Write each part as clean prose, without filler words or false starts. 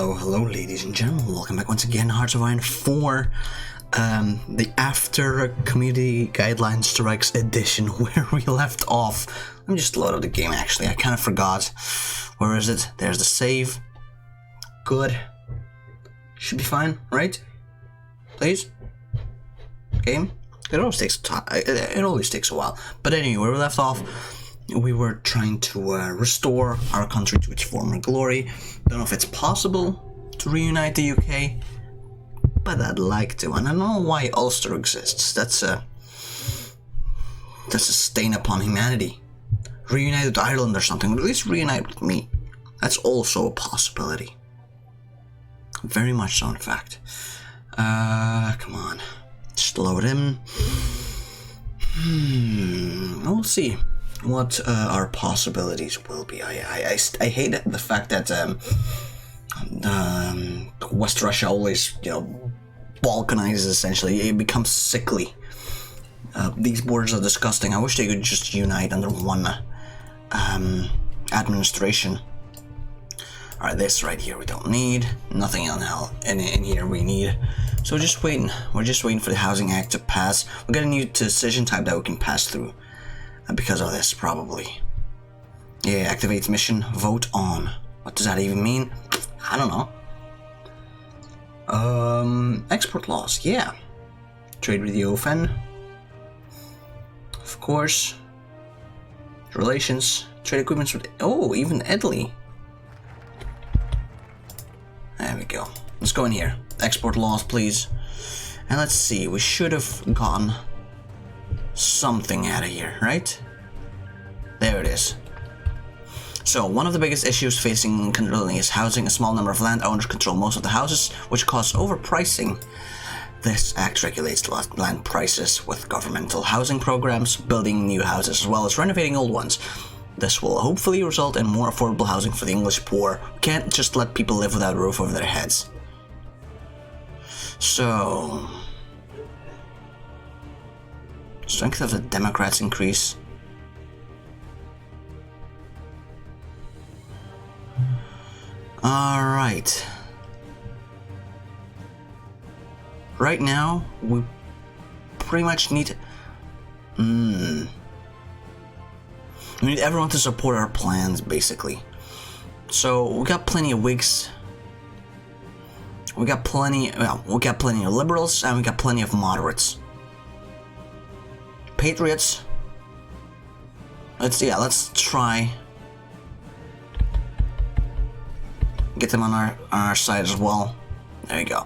Hello, ladies and gentlemen. Welcome back once again, Hearts of Iron 4, the After Community Guidelines Strikes edition, where we left off. Let me just load up the game, actually. I kind of forgot. Where is it? There's the save. Good. Should be fine, right? Please? Game? It always takes time. It always takes a while. But anyway, where we left off, we were trying to restore our country to its former glory. Don't know if it's possible to reunite the UK, but I'd like to. And I don't know why Ulster exists. That's a stain upon humanity. Reunite with Ireland or something. At least reunite with me. That's also a possibility. Very much so, in fact. Come on. Just load in. We'll see what our possibilities will be. I hate the fact that West Russia always, balkanizes, essentially. It becomes sickly. These borders are disgusting. I wish they could just unite under one administration. Alright, this right here we don't need. Nothing in here we need. So we're just waiting. We're just waiting for the Housing Act to pass. We got a new decision type that we can pass through. Because of this, probably. Yeah, activates mission, vote on. What does that even mean? I don't know. Export laws, yeah. Trade with the OFN. Of course. Relations. Trade agreements with... Oh, even Italy. There we go. Let's go in here. Export laws, please. And let's see, we should have gotten something out of here, right? There it is. So, one of the biggest issues facing Candrilli is housing. A small number of landowners control most of the houses, which causes overpricing. This act regulates land prices with governmental housing programs, building new houses as well as renovating old ones. This will hopefully result in more affordable housing for the English poor. We can't just let people live without a roof over their heads. So... strength of the Democrats increase. Alright. Right now, we pretty much need... We need everyone to support our plans, basically. So, we got plenty of Whigs. We got plenty of liberals, and we got plenty of moderates. Patriots. Let's try get them on our side as well. There you go.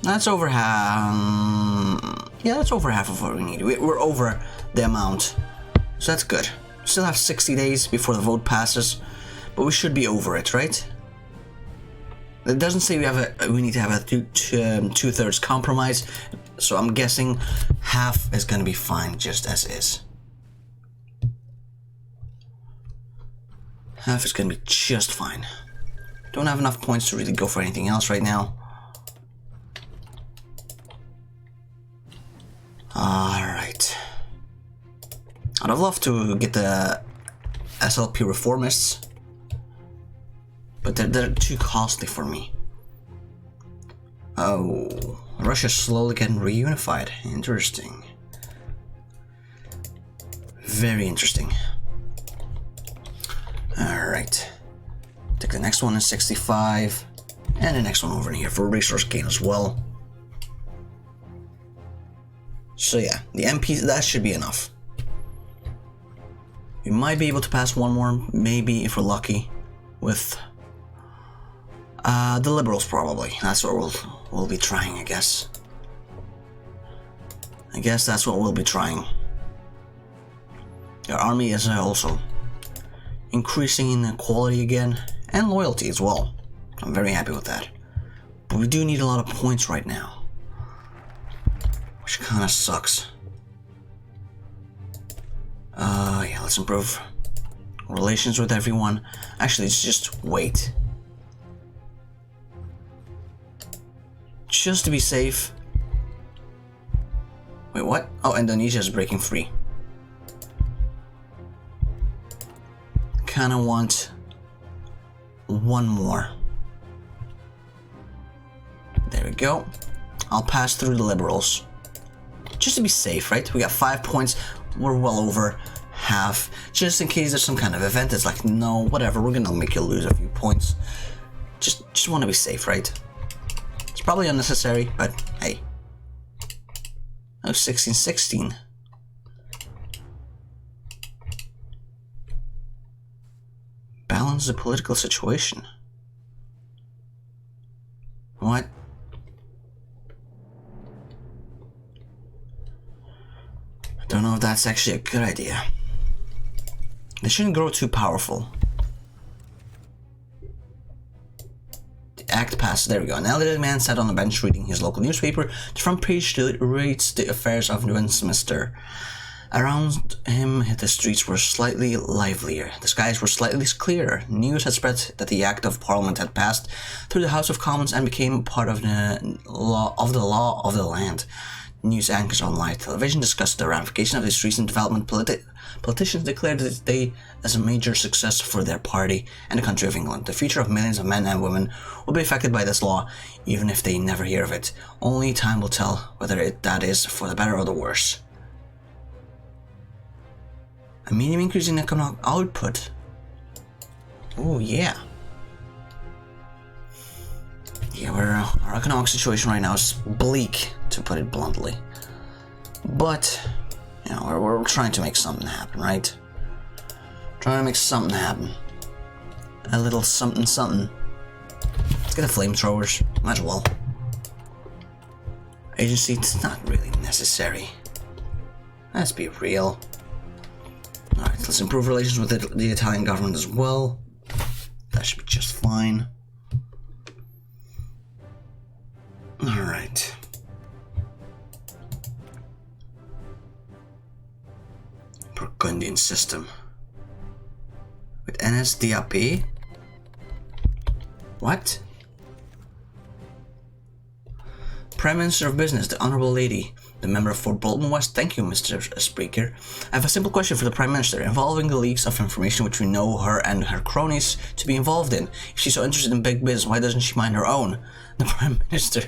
That's over half. Yeah, that's over half of what we need. We're over the amount, so that's good. We still have 60 days before the vote passes, but we should be over it, right? It doesn't say we need to have a two-thirds compromise, so I'm guessing half is going to be fine just as is. Half is going to be just fine. Don't have enough points to really go for anything else right now. Alright. I'd have loved to get the SLP reformists, but they're too costly for me. Oh, Russia's slowly getting reunified. Interesting. Very interesting. Alright. Take the next one in 65. And the next one over in here for resource gain as well. So yeah, the MPs, that should be enough. We might be able to pass one more, maybe, if we're lucky, with the Liberals, probably. That's what we'll be trying, I guess. I guess that's what we'll be trying. Our army is also increasing in quality again, and loyalty as well. I'm very happy with that. But we do need a lot of points right now, which kind of sucks. Yeah, let's improve relations with everyone. Actually, let's just wait. Just to be safe. Wait, what? Oh, Indonesia is breaking free. Kinda want one more. There we go. I'll pass through the liberals. Just to be safe, right? We got 5 points. We're well over half. Just in case there's some kind of event. It's like, no, whatever. We're gonna make you lose a few points. Just want to be safe, right? It's probably unnecessary, but hey. Oh, 16-16. Balance the political situation. What? I don't know if that's actually a good idea. They shouldn't grow too powerful. The act passed. There we go. An elderly man sat on a bench reading his local newspaper. The front page reads the affairs of Westminster. Around him, the streets were slightly livelier. The skies were slightly clearer. News had spread that the Act of Parliament had passed through the House of Commons and became part of the law of the land. News anchors on live television discussed the ramification of this recent development. Politicians declared the day as a major success for their party and the country of England. The future of millions of men and women will be affected by this law, even if they never hear of it. Only time will tell whether that is for the better or the worse. A medium increase in economic output. Oh yeah. Yeah, our economic situation right now is bleak, to put it bluntly. But, you know, we're trying to make something happen, right? Trying to make something happen. A little something something. Let's get the flamethrowers. Might as well. Agency, it's not really necessary. Let's be real. Alright, let's improve relations with the Italian government as well. That should be just fine. Alright. Burgundian system. With NSDAP? What? Prime Minister of Business, the Honourable Lady, the member for Bolton West. Thank you, Mr. Speaker. I have a simple question for the Prime Minister involving the leaks of information which we know her and her cronies to be involved in. If she's so interested in big business, why doesn't she mind her own? The Prime Minister,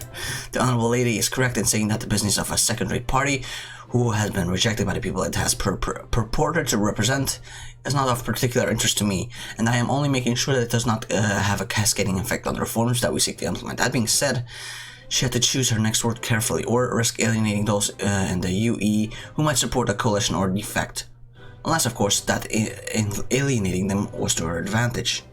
the Honourable Lady, is correct in saying that the business of a second-rate party who has been rejected by the people it has purported to represent is not of particular interest to me, and I am only making sure that it does not have a cascading effect on the reforms that we seek to implement. That being said, she had to choose her next word carefully, or risk alienating those in the UE who might support a coalition or defect. Unless, of course, that alienating them was to her advantage.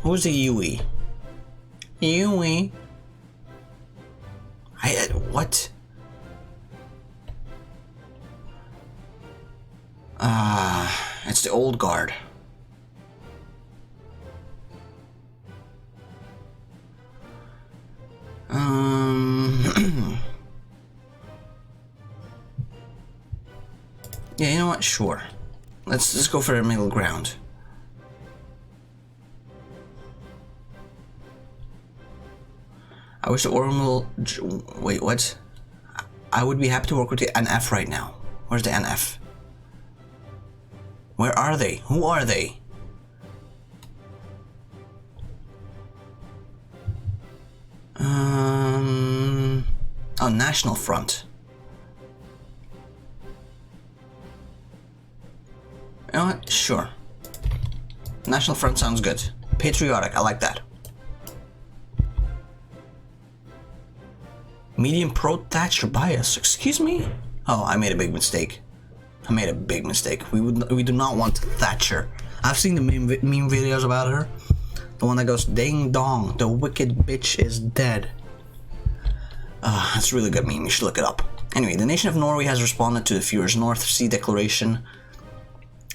Who's the UE? UE? What? It's the old guard. Yeah, you know what? Sure. Let's go for a middle ground. I wish the Orbital... Wait, what? I would be happy to work with the NF right now. Where's the NF? Where are they? Who are they? Oh, National Front. You know what? Sure. National Front sounds good. Patriotic, I like that. Medium pro-Thatcher bias. Excuse me? Oh, I made a big mistake. We do not want Thatcher. I've seen the meme videos about her. The one that goes, ding dong, the wicked bitch is dead. That's a really good meme, you should look it up. Anyway, the nation of Norway has responded to the Führer's North Sea Declaration,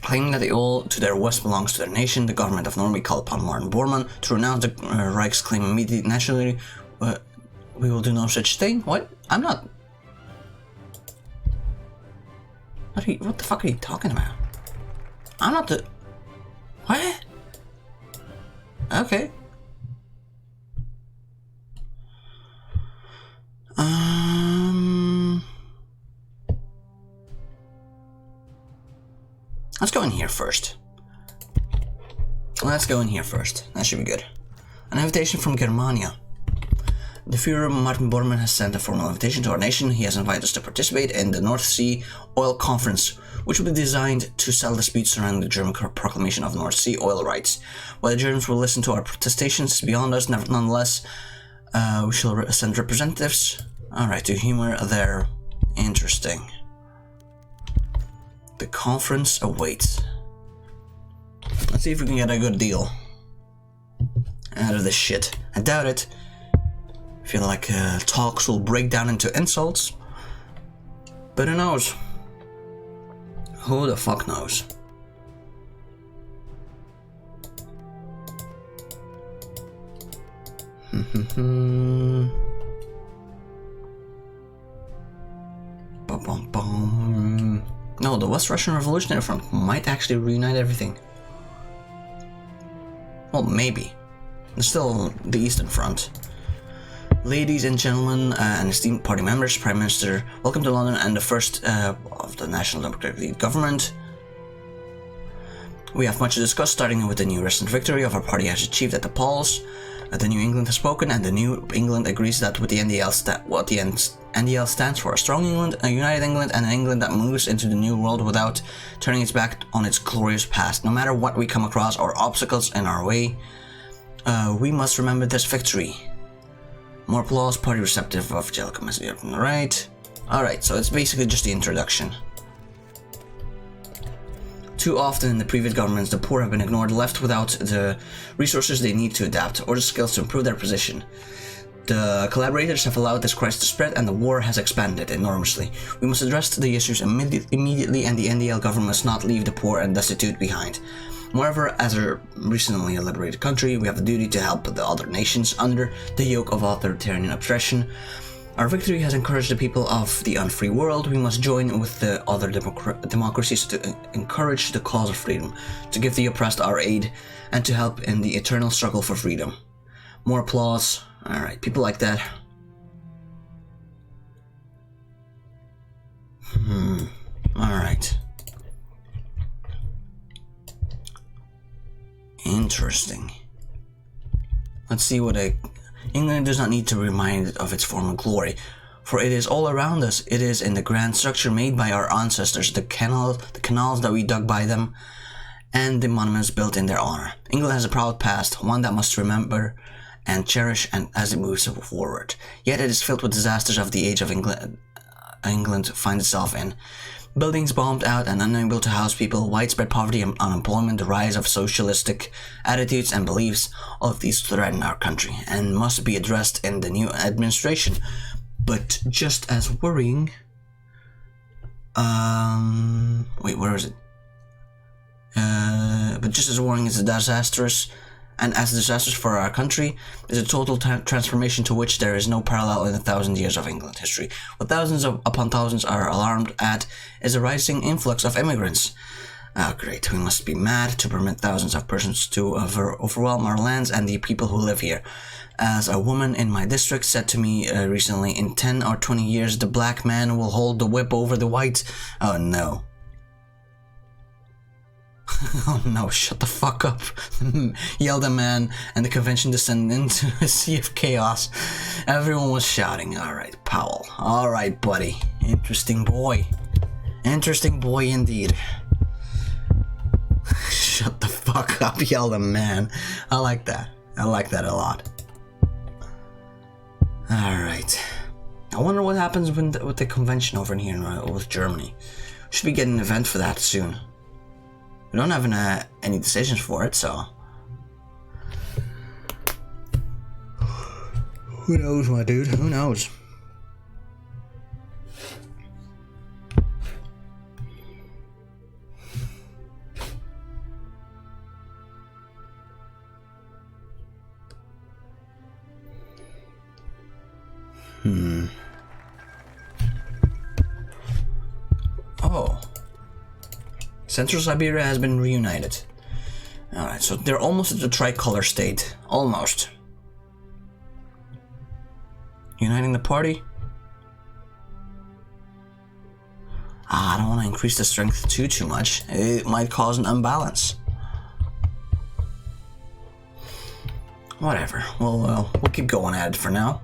claiming that the oil to their west belongs to their nation. The government of Norway called upon Martin Bormann to renounce the Reich's claim immediately. Naturally, we will do no such thing. What? I'm not... What the fuck are you talking about? I'm not the... What? Okay. Let's go in here first. Let's go in here first. That should be good. An invitation from Germania. The Führer Martin Bormann has sent a formal invitation to our nation. He has invited us to participate in the North Sea Oil Conference, which will be designed to settle disputes surrounding the German proclamation of North Sea oil rights. While the Germans will listen to our protestations beyond us, nonetheless, we shall send representatives. Alright, to humor their... Interesting. The conference awaits. Let's see if we can get a good deal out of this shit. I doubt it. I feel like talks will break down into insults. But who knows? Who the fuck knows? No, the West Russian Revolutionary Front might actually reunite everything. Well, maybe. There's still the Eastern Front. Ladies and gentlemen and esteemed party members, Prime Minister, welcome to London and the first of the National Democratic Government. We have much to discuss, starting with the new recent victory of our party has achieved at the polls. The New England has spoken, and the New England agrees that with the NDL stands for a strong England, a united England, and an England that moves into the new world without turning its back on its glorious past. No matter what we come across or obstacles in our way, we must remember this victory. More applause, party receptive of Jellicoe message up on the right. Alright, so it's basically just the introduction. Too often in the previous governments, the poor have been ignored, left without the resources they need to adapt or the skills to improve their position. The collaborators have allowed this crisis to spread and the war has expanded enormously. We must address the issues immediately, and the NDL government must not leave the poor and destitute behind. Moreover, as a recently liberated country, we have the duty to help the other nations under the yoke of authoritarian oppression. Our victory has encouraged the people of the unfree world. We must join with the other democracies to encourage the cause of freedom, to give the oppressed our aid, and to help in the eternal struggle for freedom. More applause. Alright, people like that. Alright. Interesting. Let's see what England does not need to remind it of its former glory, for it is all around us. It is in the grand structure made by our ancestors, the canals that we dug by them, and the monuments built in their honor. England has a proud past, one that must remember and cherish as it moves forward. Yet it is filled with disasters of the age of England finds itself in. Buildings bombed out and unable to house people, widespread poverty and unemployment, the rise of socialistic attitudes and beliefs, all of these threaten our country and must be addressed in the new administration. But just as worrying... wait, where is it? But just as worrying as disastrous for our country is a total transformation to which there is no parallel in 1,000 years of England history. What thousands upon thousands are alarmed at is a rising influx of immigrants. Oh great, we must be mad to permit thousands of persons to overwhelm our lands and the people who live here. As a woman in my district said to me recently, in 10 or 20 years the black man will hold the whip over the white. Oh no. Oh no, shut the fuck up, yelled a man, and the convention descended into a sea of chaos. Everyone was shouting. Alright, Powell. Alright, buddy. Interesting boy. Interesting boy indeed. Shut the fuck up, yelled a man. I like that. I like that a lot. Alright. I wonder what happens with the convention over in here with Germany. We should be getting an event for that soon. We don't have any decisions for it, so... Who knows, my dude? Who knows? Oh. Central Siberia has been reunited. Alright, so they're almost at the tricolor state. Almost. Uniting the party? I don't want to increase the strength too much. It might cause an imbalance. Whatever. We'll keep going at it for now.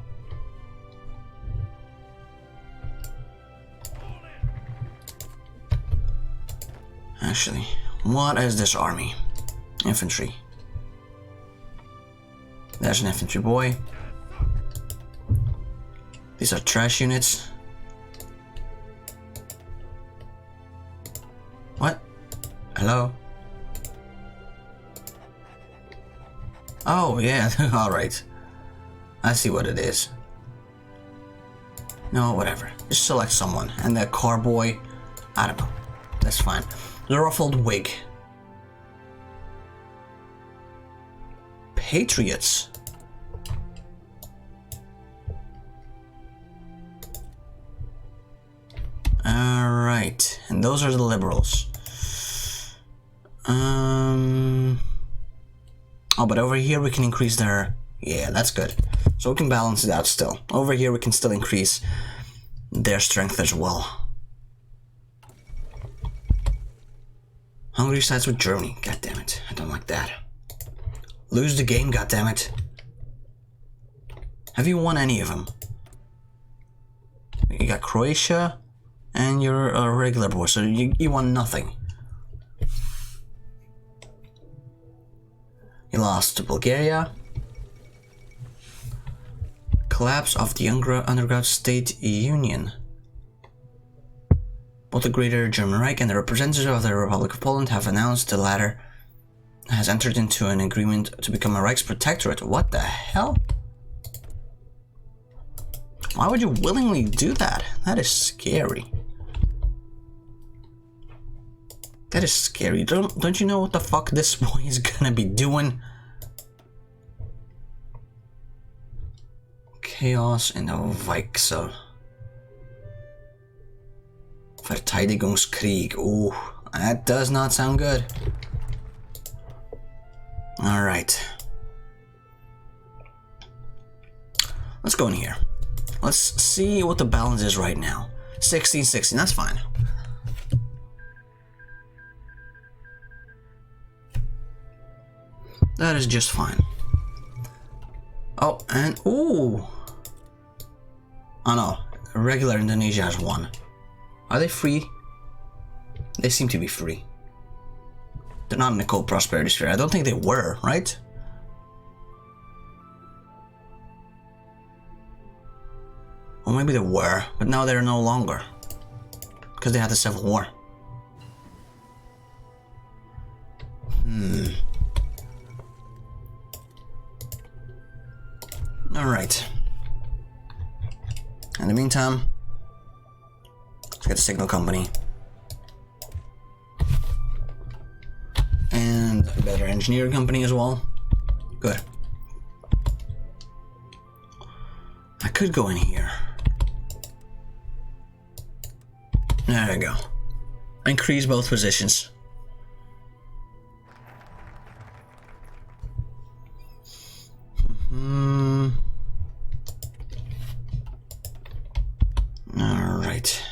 Actually, what is this army? Infantry. There's an infantry boy. These are trash units. What? Hello? Oh, yeah, alright. I see what it is. No, whatever. Just select someone. And the car boy, I don't know. That's fine. The ruffled wig. Patriots. Alright, and those are the liberals. Oh, but over here we can increase their... Yeah, that's good. So we can balance it out still. Over here we can still increase their strength as well. Hungary sides with Germany. God damn it. I don't like that. Lose the game, god damn it. Have you won any of them? You got Croatia, and you're a regular boy, so you won nothing. You lost to Bulgaria. Collapse of the underground state union. Both the Greater German Reich and the representatives of the Republic of Poland have announced the latter has entered into an agreement to become a Reichsprotectorate. What the hell? Why would you willingly do that? That is scary. That is scary. Don't you know what the fuck this boy is gonna be doing? Chaos in the Weichsel. Verteidigungskrieg. Ooh, that does not sound good. Alright. Let's go in here. Let's see what the balance is right now. 16-16, that's fine. That is just fine. Oh, and ooh. Oh no, regular Indonesia has won. Are they free? They seem to be free. They're not in the cold prosperity sphere. I don't think they were, right? Or maybe they were, but now they're no longer. Because they had the Civil War. Alright. In the meantime, let's get a signal company. And a better engineering company as well. Good. I could go in here. There we go. Increase both positions. Alright.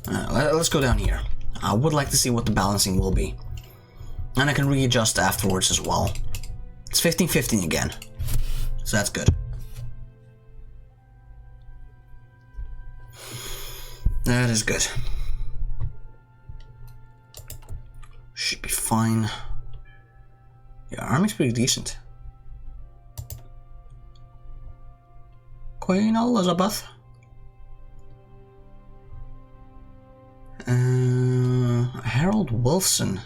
Let's go down here. I would like to see what the balancing will be. And I can readjust afterwards as well. It's 15-15 again. So that's good. That is good. Should be fine. Yeah, army's pretty decent. Queen Elizabeth. Harold Wilson.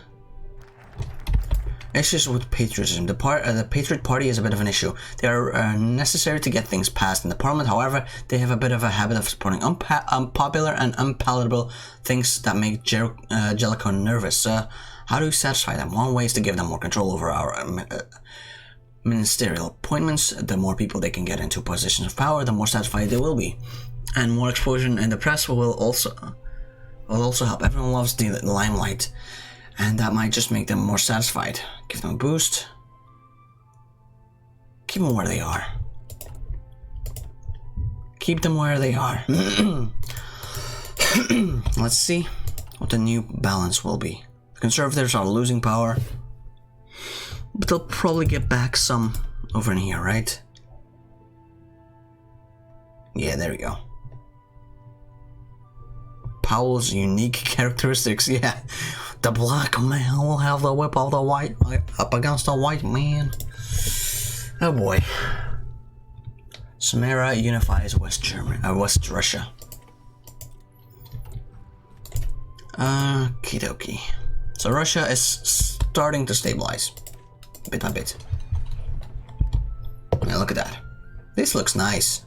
Issues with patriotism. The Patriot Party is a bit of an issue. They are necessary to get things passed in the Parliament. However, they have a bit of a habit of supporting unpopular and unpalatable things that make Jellicoe nervous. How do you satisfy them? One way is to give them more control over our ministerial appointments. The more people they can get into positions of power, the more satisfied they will be. And more exposure in the press will also help. Everyone loves the limelight. And that might just make them more satisfied. Give them a boost. Keep them where they are. Keep them where they are. Let's see what the new balance will be. The Conservatives are losing power, but they'll probably get back some over in here, right? Yeah, there we go. Powell's unique characteristics, yeah. The black man will have the whip of the white up against the white man. Oh boy. Samara unifies West Russia. Okie dokie. So Russia is starting to stabilize, bit by bit. Yeah, look at that. This looks nice.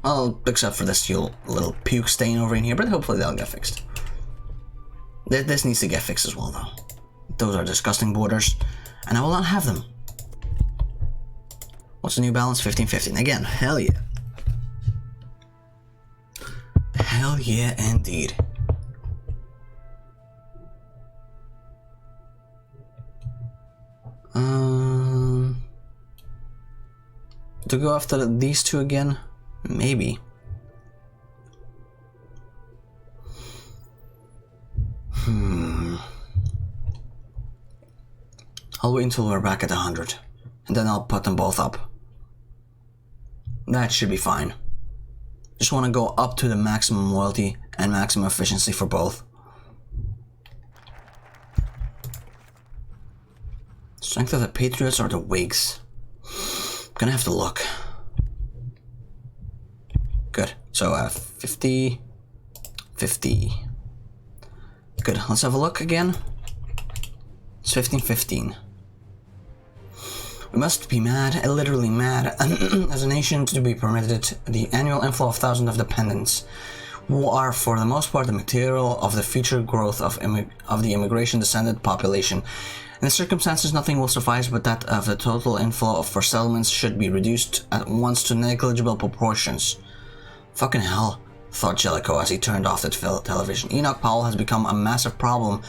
Well, except for this little puke stain over in here, but hopefully that'll get fixed. This needs to get fixed as well, though. Those are disgusting borders, and I will not have them. What's the new balance? 15-15. Again, hell yeah. Hell yeah, indeed. To go after these two again? Maybe. I'll wait until we're back at 100, and then I'll put them both up. That should be fine. Just want to go up to the maximum loyalty and maximum efficiency for both. Strength of the Patriots or the Whigs? Gonna have to look. Good. So 50, 50. Good. Let's have a look again. It's 15-15. We must be mad, literally mad, as a nation to be permitted the annual inflow of thousands of dependents, who are for the most part the material of the future growth of the immigration-descended population. In the circumstances, nothing will suffice but that of the total inflow for settlements should be reduced at once to negligible proportions. Fucking hell, thought Jellicoe as he turned off the television. Enoch Powell has become a massive problem.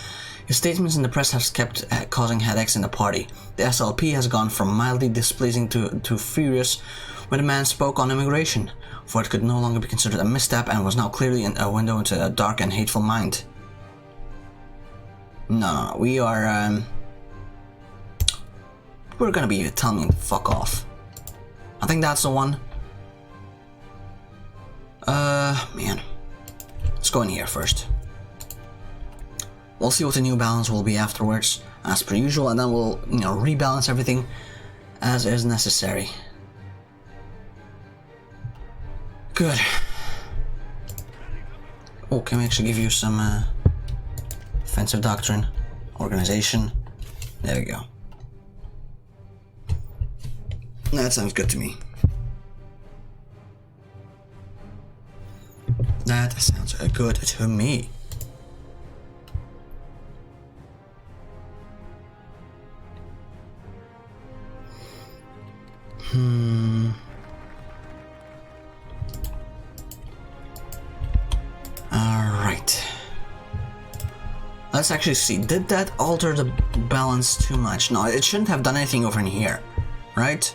His statements in the press have kept causing headaches in the party. The SLP has gone from mildly displeasing to furious when the man spoke on immigration, for it could no longer be considered a misstep and was now clearly a window into a dark and hateful mind. No, we are, we're gonna be telling him to fuck off. I think that's the one. Man. Let's go in here first. We'll see what the new balance will be afterwards, as per usual, and then we'll, rebalance everything as is necessary. Good. Oh, can we actually give you some, offensive doctrine, organization? There we go. That sounds good to me. That sounds good to me. Alright. Let's actually see. Did that alter the balance too much? No, it shouldn't have done anything over in here, right?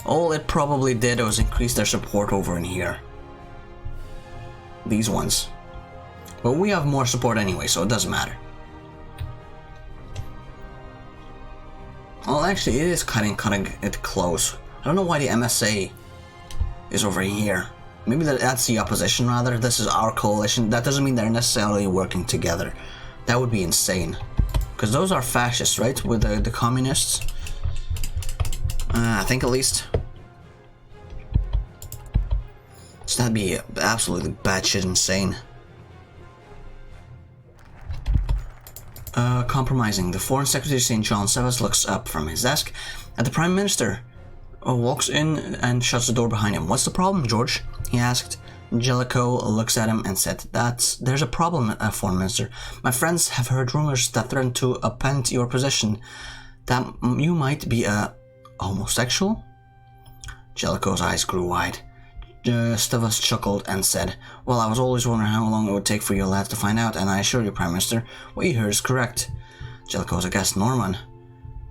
All it probably did was increase their support over in here. These ones. But we have more support anyway, so it doesn't matter. Well, actually, it is cutting it close. I don't know why the MSA is over here. Maybe that's the opposition, rather. This is our coalition. That doesn't mean they're necessarily working together. That would be insane. Because those are fascists, right? With the communists. I think at least. So that'd be absolutely batshit insane. Compromising. The Foreign Secretary St. John Sevas looks up from his desk at the Prime Minister. Walks in and shuts the door behind him. What's the problem, George? He asked. Jellicoe looks at him and said, there's a problem, Foreign Minister. My friends have heard rumors that threaten to append your position. That you might be a homosexual? Jellicoe's eyes grew wide. Stavus chuckled and said, well, I was always wondering how long it would take for your lads to find out, and I assure you, Prime Minister, what you heard is correct. Jellicoe's aghast. Norman,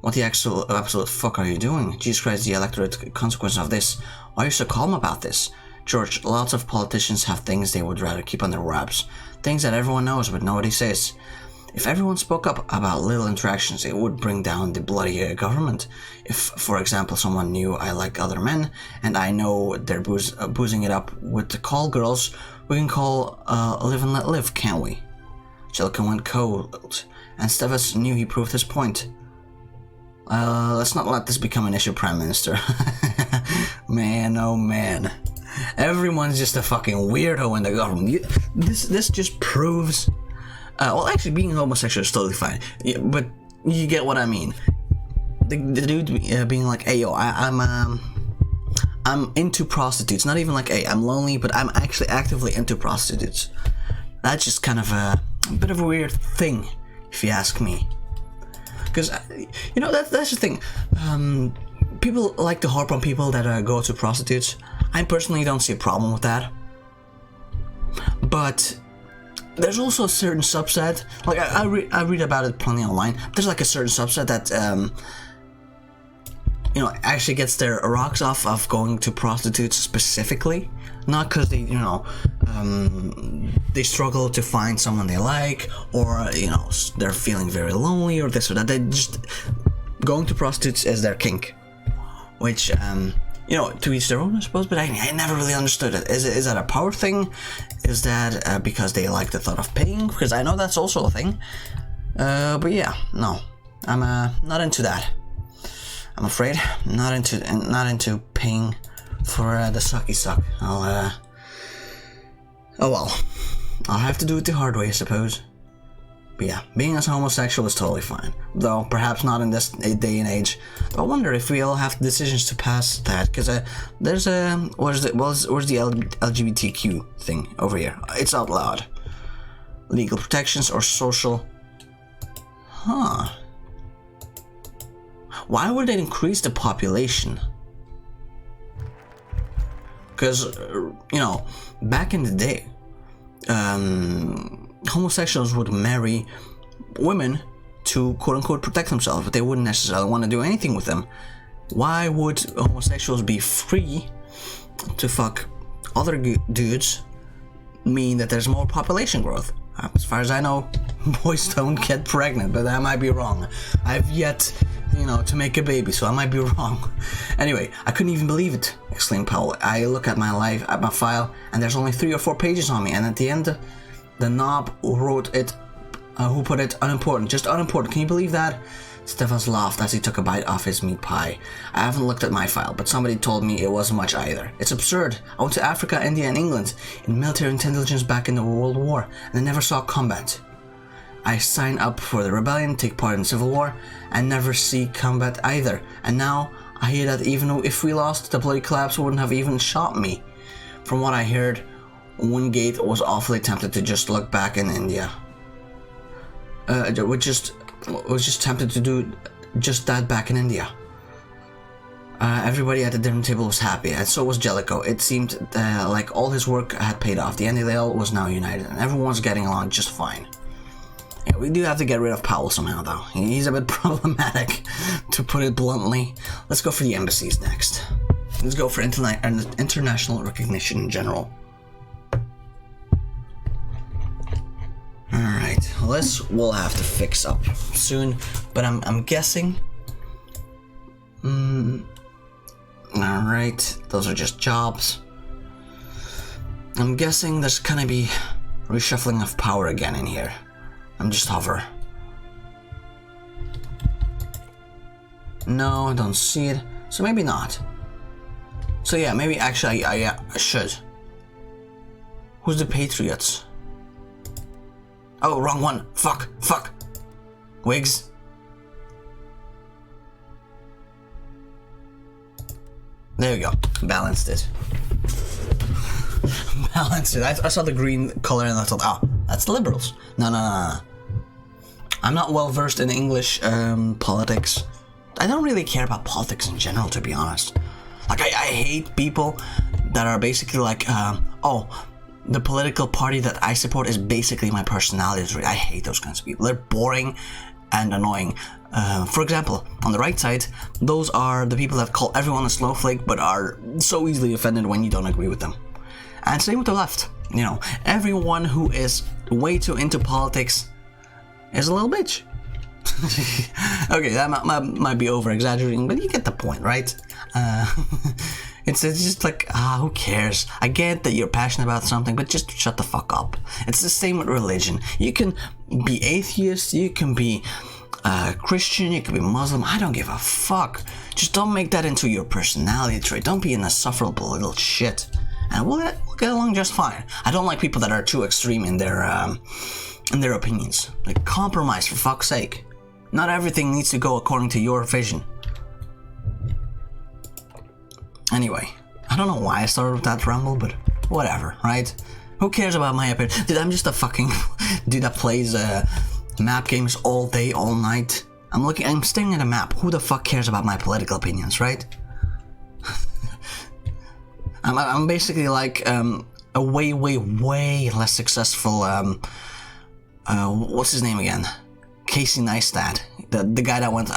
what the absolute fuck are you doing? Jesus Christ, the electorate consequence of this. Why are you so calm about this? George, lots of politicians have things they would rather keep under wraps. Things that everyone knows but nobody says. If everyone spoke up about little interactions, it would bring down the bloody government. If, for example, someone knew I like other men, and I know they're boozing it up with the call girls, we can call live and let live, can't we? Jellicoe went cold, and Stevens knew he proved his point. Let's not let this become an issue, Prime Minister. Man, oh man. Everyone's just a fucking weirdo in the government. This just proves... well, actually, being homosexual is totally fine. Yeah, but you get what I mean. The dude being like, hey, yo, I'm into prostitutes. Not even like, hey, I'm lonely, but I'm actually actively into prostitutes. That's just kind of a bit of a weird thing, if you ask me. Because, you know, that's the thing. People like to harp on people that go to prostitutes. I personally don't see a problem with that. But there's also a certain subset, like I read about it plenty online. There's like a certain subset that, you know, actually gets their rocks off of going to prostitutes specifically. Not because they, you know, they struggle to find someone they like, or, you know, they're feeling very lonely or this or that. They just, going to prostitutes is their kink. Which, you know, to each their own, I suppose, but I never really understood it. Is that a power thing? Is that because they like the thought of paying? Because I know that's also a thing. But yeah, no. I'm not into that. I'm afraid. Not into paying for the sucky suck. Oh well. I'll have to do it the hard way, I suppose. But yeah, being as homosexual is totally fine. Though, perhaps not in this day and age. But I wonder if we'll have decisions to pass that. Because there's a... where's the LGBTQ thing over here? It's out loud. Legal protections or social... Huh. Why would it increase the population? Because, you know, back in the day... homosexuals would marry women to quote-unquote protect themselves, but they wouldn't necessarily want to do anything with them. Why would homosexuals be free to fuck other dudes mean that there's more population growth? As far as I know, boys don't get pregnant, but I might be wrong. I've yet, you know, to make a baby, so I might be wrong. Anyway, I couldn't even believe it, exclaimed Powell. I look at my file, and there's only 3 or 4 pages on me, and at the end, the knob who wrote it, who put it unimportant, just unimportant. Can you believe that? Stefans laughed as he took a bite off his meat pie. I haven't looked at my file, but somebody told me it wasn't much either. It's absurd. I went to Africa, India, and England in military intelligence back in the World War, and I never saw combat. I signed up for the rebellion, take part in the Civil War, and never see combat either. And now I hear that even if we lost, the bloody collapse wouldn't have even shot me. From what I heard, Wingate was awfully tempted to just look back in India. Was just tempted to do just that back in India. Everybody at the dinner table was happy, and so was Jellicoe. It seemed like all his work had paid off. The NDL was now united, and everyone was getting along just fine. Yeah, we do have to get rid of Powell somehow, though. He's a bit problematic, to put it bluntly. Let's go for the embassies next. Let's go for international recognition in general. Alright, this we'll have to fix up soon, but I'm guessing... Alright, those are just jobs. I'm guessing there's gonna be reshuffling of power again in here. I'm just hover. No, I don't see it, so maybe not. So yeah, maybe actually I should. Who's the Patriots? Oh, wrong one. Fuck. Wigs. There we go. Balanced it. Balanced it. I saw the green color and I thought, oh, that's the Liberals. No. I'm not well versed in English politics. I don't really care about politics in general, to be honest. Like, I hate people that are basically like, oh, the political party that I support is basically my personality. I hate those kinds of people. They're boring and annoying. For example, on the right side, those are the people that call everyone a snowflake but are so easily offended when you don't agree with them. And same with the left. You know, everyone who is way too into politics is a little bitch. Okay, that might be over exaggerating, but you get the point, right? It's just like, who cares? I get that you're passionate about something, but just shut the fuck up. It's the same with religion. You can be atheist, you can be Christian, you can be Muslim. I don't give a fuck. Just don't make that into your personality trait. Don't be an insufferable little shit, and we'll get along just fine. I don't like people that are too extreme in their opinions. Like, compromise, for fuck's sake. Not everything needs to go according to your vision. Anyway, I don't know why I started with that ramble, but whatever, right? Who cares about my opinion? Dude, I'm just a fucking dude that plays map games all day, all night. I'm staring at a map. Who the fuck cares about my political opinions, right? I'm basically like a way less successful what's his name again? Casey Neistat, the guy that went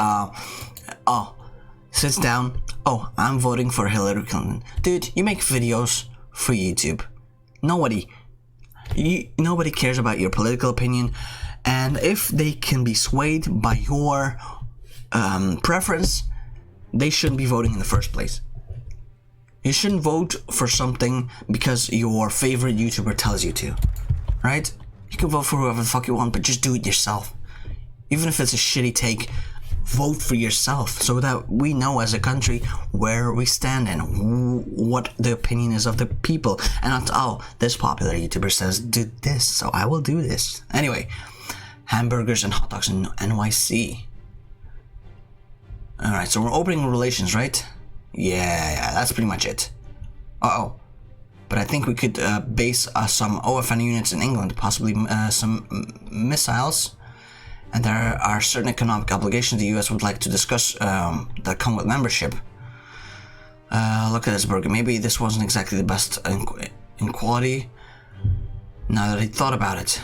sits down. Oh, I'm voting for Hillary Clinton. Dude, you make videos for YouTube. Nobody cares about your political opinion, and if they can be swayed by your preference, they shouldn't be voting in the first place. You shouldn't vote for something because your favorite YouTuber tells you to, right? You can vote for whoever the fuck you want, but just do it yourself. Even if it's a shitty take, vote for yourself so that we know as a country where we stand and what the opinion is of the people. And not, oh, this popular YouTuber says do this, so I will do this. Anyway, hamburgers and hot dogs in NYC. Alright, so we're opening relations, right? Yeah, that's pretty much it. But I think we could base some OFN units in England, possibly some missiles. And there are certain economic obligations the US would like to discuss that come with membership. Look at this burger. Maybe this wasn't exactly the best in quality, now that I thought about it.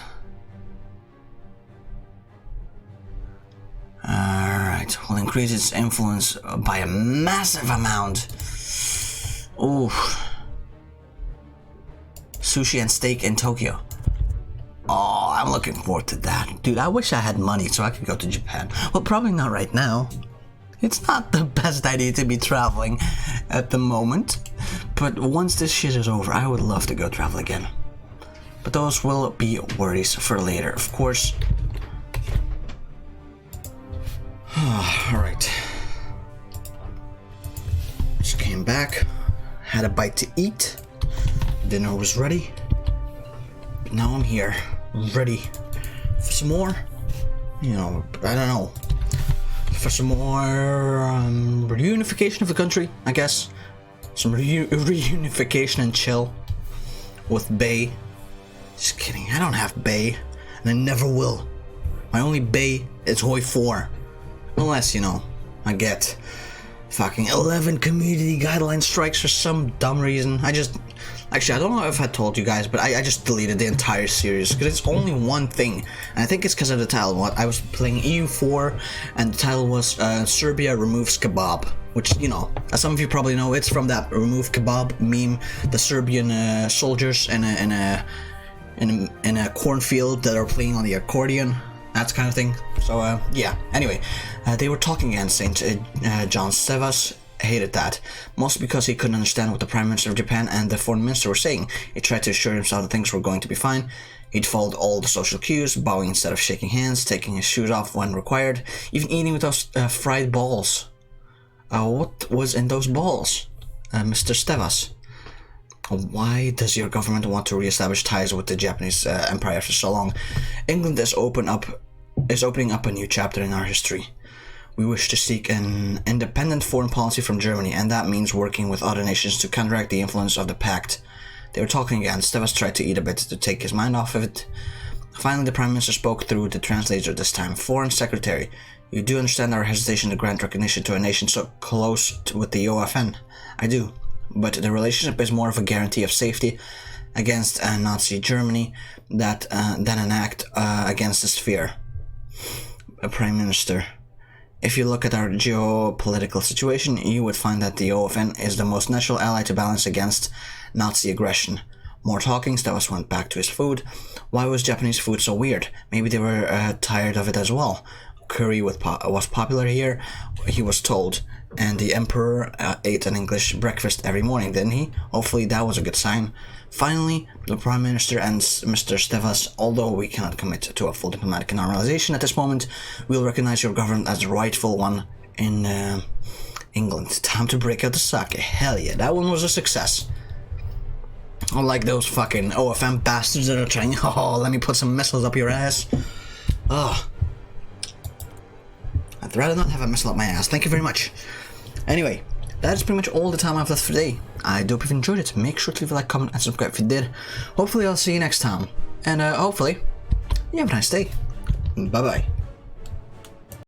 Alright, we'll increase its influence by a massive amount. Ooh. Sushi and steak in Tokyo. Oh, I'm looking forward to that. Dude, I wish I had money so I could go to Japan. Well, probably not right now. It's not the best idea to be traveling at the moment. But once this shit is over, I would love to go travel again. But those will be worries for later, of course. Alright. Just came back, had a bite to eat. Dinner was ready. But now I'm here, ready for some more. You know, I don't know. For some more reunification of the country, I guess. Some reunification and chill with Bay. Just kidding, I don't have Bay, and I never will. My only Bay is HOI4. Unless, you know, I get fucking 11 community guideline strikes for some dumb reason. Actually, I don't know if I told you guys, but I just deleted the entire series because it's only one thing. And I think it's because of the title. I was playing EU4 and the title was Serbia Removes Kebab. Which, you know, as some of you probably know, it's from that Remove Kebab meme. The Serbian soldiers in a cornfield that are playing on the accordion. That kind of thing. So, yeah. Anyway, they were talking against St. John Stevas. Hated that, mostly because he couldn't understand what the Prime Minister of Japan and the Foreign Minister were saying. He tried to assure himself that things were going to be fine. He'd followed all the social cues, bowing instead of shaking hands, taking his shoes off when required, even eating with those fried balls. What was in those balls, Mr. Stevas? Why does your government want to re-establish ties with the Japanese Empire after so long? England is opening up a new chapter in our history. We wish to seek an independent foreign policy from Germany, and that means working with other nations to counteract the influence of the pact. They were talking again. Stevas tried to eat a bit to take his mind off of it. Finally, the Prime Minister spoke through the translator this time. Foreign Secretary, you do understand our hesitation to grant recognition to a nation so close with the OFN? I do, but the relationship is more of a guarantee of safety against Nazi Germany than an act against the sphere. Prime Minister, if you look at our geopolitical situation, you would find that the OFN is the most natural ally to balance against Nazi aggression. More talking, Stavas went back to his food. Why was Japanese food so weird? Maybe they were tired of it as well. Curry was popular here, he was told, and the emperor ate an English breakfast every morning, didn't he? Hopefully that was a good sign. Finally, the Prime Minister and Mr. Stevas, although we cannot commit to a full diplomatic normalization at this moment, will recognize your government as the rightful one in England. Time to break out the sake. Hell yeah, that one was a success. Unlike those fucking OFM bastards that are trying, oh, let me put some missiles up your ass. Oh. I'd rather not have a missile up my ass. Thank you very much. Anyway, that is pretty much all the time I've left for today. I do hope you've enjoyed it. Make sure to leave a like, comment, and subscribe if you did. Hopefully I'll see you next time. And hopefully, you have a nice day. Bye-bye.